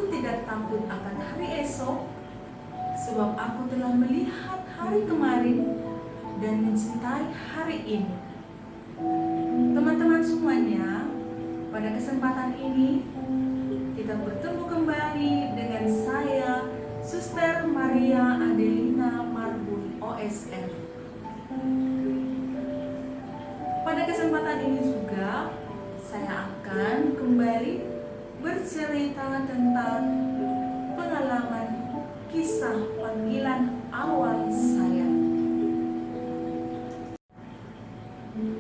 Aku tidak takut akan hari esok, sebab aku telah melihat hari kemarin dan mencintai hari ini. Teman-teman semuanya, pada kesempatan ini kita bertemu kembali dengan saya, Suster Maria Adelina Marbun, OSF. Pada kesempatan ini juga saya akan kembali bercerita tentang pengalaman kisah panggilan awal saya.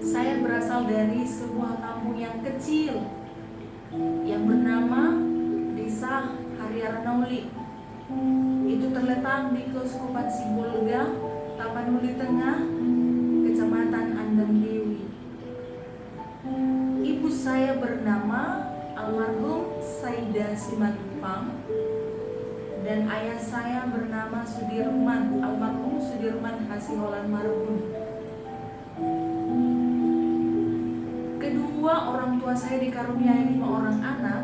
Saya berasal dari sebuah kampung yang kecil yang bernama Desa Hariaranauli. Itu terletak di Keuskupan Sibolga, Tapanuli Tengah, Kecamatan Andam Dewi. Ibu saya bernama almarhum Saida Simatupang dan ayah saya bernama Sudirman, almarhum Sudirman Hasiholan Marbun. Kedua orang tua saya dikaruniai 5 orang anak,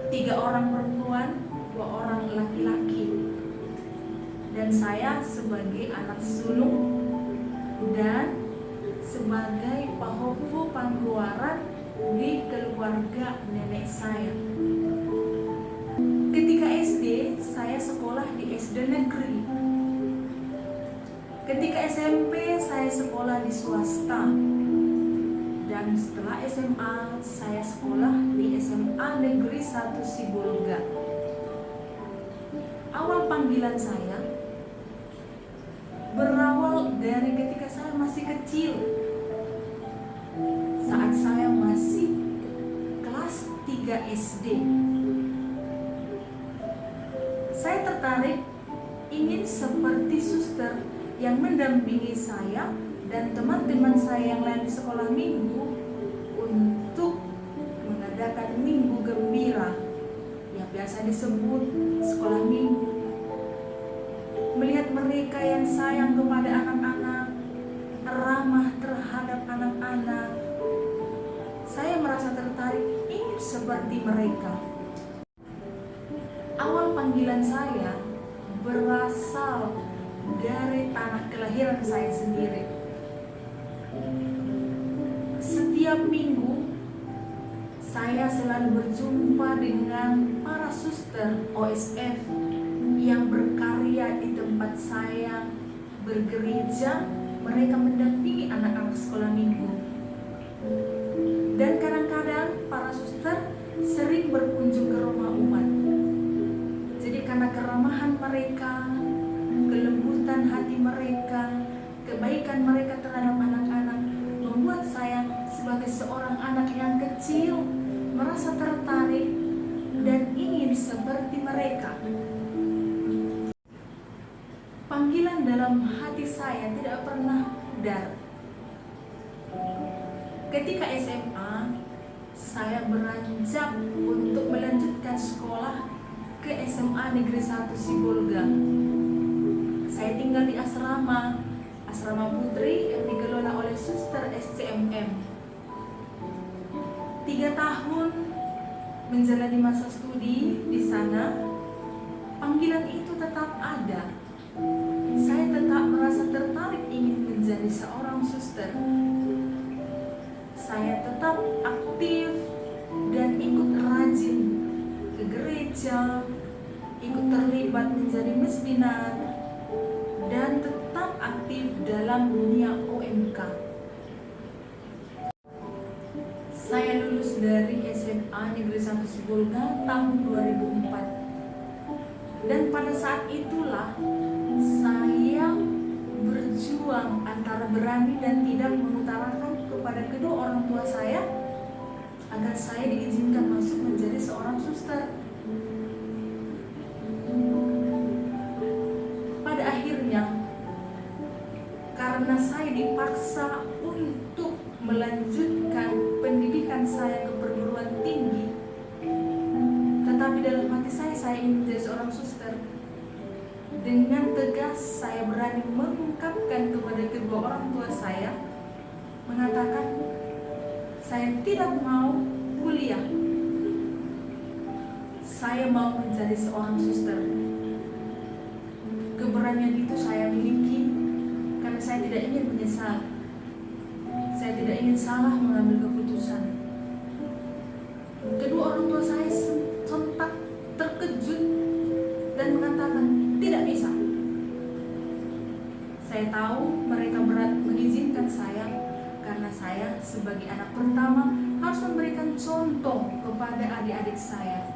3 orang perempuan, 2 orang laki-laki. Dan saya sebagai anak sulung dan sebagai pahopu pangluaran di keluarga nenek saya. Ketika SD, saya sekolah di SD negeri. Ketika SMP, saya sekolah di swasta. Dan setelah SMA, saya sekolah di SMA Negeri 1 Sibolga. Awal panggilan saya berawal dari ketika saya masih kecil. Saat saya masih kelas 3 SD. Saya tertarik ingin seperti suster yang mendampingi saya dan teman-teman saya yang lain di sekolah minggu untuk mengadakan minggu gembira yang biasa disebut sekolah minggu. Melihat mereka yang sayang kepada anak-anak, ramah terhadap anak-anak, saya merasa tertarik ingin seperti mereka. Awal panggilan saya berasal dari tanah kelahiran saya sendiri. Setiap minggu saya selalu berjumpa dengan para suster OSF yang berkarya di tempat saya bergereja. Mereka mendampingi anak-anak sekolah minggu. Dan kadang-kadang para suster sering berkunjung ke rumah umat. Jadi karena keramahan mereka, kelembutan hati mereka, kebaikan mereka terhadap anak-anak, membuat saya sebagai seorang anak yang kecil merasa tertarik dan ingin seperti mereka. Panggilan dalam hati saya tidak pernah pudar. Ketika SMA, saya beranjak untuk melanjutkan sekolah ke SMA Negeri 1 Sibolga. Saya tinggal di asrama putri yang dikelola oleh suster SCMM. 3 tahun menjalani masa studi di sana, panggilan itu tetap ada. Saya tetap merasa tertarik ingin menjadi seorang suster. Saya tetap aktif dan ikut rajin ke gereja, ikut terlibat menjadi misdinar, dan tetap aktif dalam dunia OMK. Saya lulus dari SMA Negeri 1 Sibolga tahun 2004. Dan pada saat itulah saya berjuang antara berani dan tidak mengutarakan kepada kedua orang tua saya agar saya diizinkan masuk menjadi seorang suster. Pada akhirnya, karena saya dipaksa untuk melanjutkan pendidikan saya ke perguruan tinggi, tetapi dalam hati saya ingin menjadi seorang suster. Dengan tegas saya berani mengungkapkan kepada kedua orang tua saya, mengatakan saya tidak mau kuliah. saya mau menjadi seorang suster. Keberanian itu saya miliki karena saya tidak ingin menyesal. Saya tidak ingin salah mengambil keputusan. Kedua orang tua saya sontak terkejut dan mengatakan tidak bisa. Saya tahu mereka berat mengizinkan saya karena saya sebagai anak pertama harus memberikan contoh kepada adik-adik saya.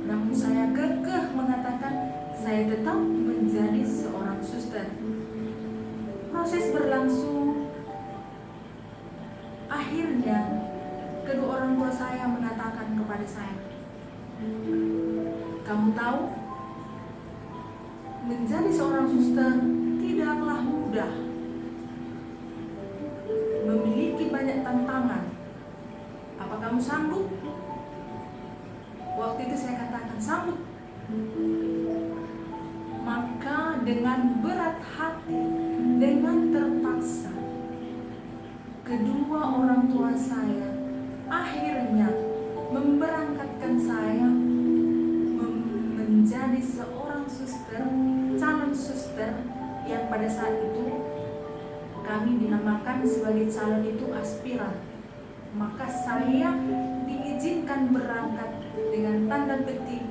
Namun saya kekeh mengatakan saya tetap menjadi seorang suster. Proses berlangsung. Akhirnya kedua orang tua saya mengatakan kepada saya, kamu tahu, menjadi seorang suster tidaklah mudah, memiliki banyak tantangan. Apa kamu sanggup? Waktu itu saya katakan sanggup. Maka dengan berat hati, dengan terpaksa, kedua orang tua saya akhirnya memberangkatkan saya menjadi seorang suster, calon suster, yang pada saat itu kami dinamakan sebagai calon itu aspiran. Maka saya diizinkan berangkat dengan tanda petik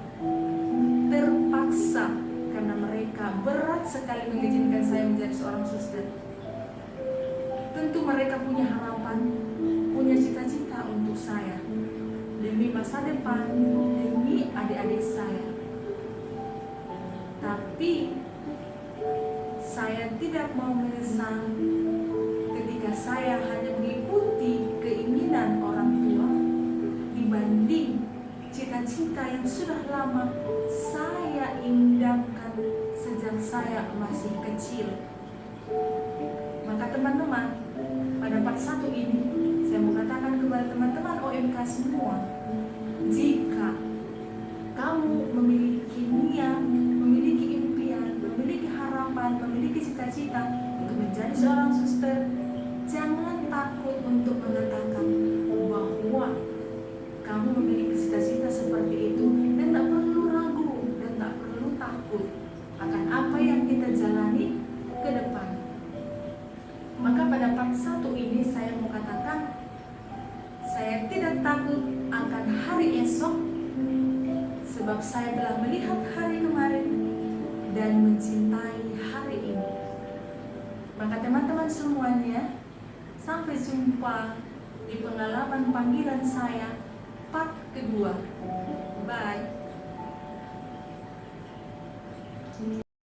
terpaksa karena mereka berat sekali mengizinkan saya menjadi seorang suster. Tentu mereka punya harapan, punya cita-cita untuk saya demi masa depan, demi adik-adik saya. Tapi saya tidak mau menyesal ketika saya hanya mengikuti keinginan orang tua dibanding cita-cita yang sudah lama saya idamkan sejak saya masih kecil. Maka teman-teman, pada part 1 ini saya mau katakan kepada teman-teman OMK semua, jika kamu memiliki niat, memiliki impian, memiliki harapan, memiliki cita-cita untuk menjadi seorang suster, jangan takut untuk mengatakan bahwa kamu memiliki cita-cita seperti itu, dan tak perlu ragu dan tak perlu takut akan apa yang kita jalani ke depan. Maka pada part 1 ini saya mau katakan, saya tidak takut akan hari esok, sebab saya telah melihat hari kemarin dan mencintai hari ini. Maka teman-teman semuanya, sampai jumpa di pengalaman panggilan saya part kedua. Bye.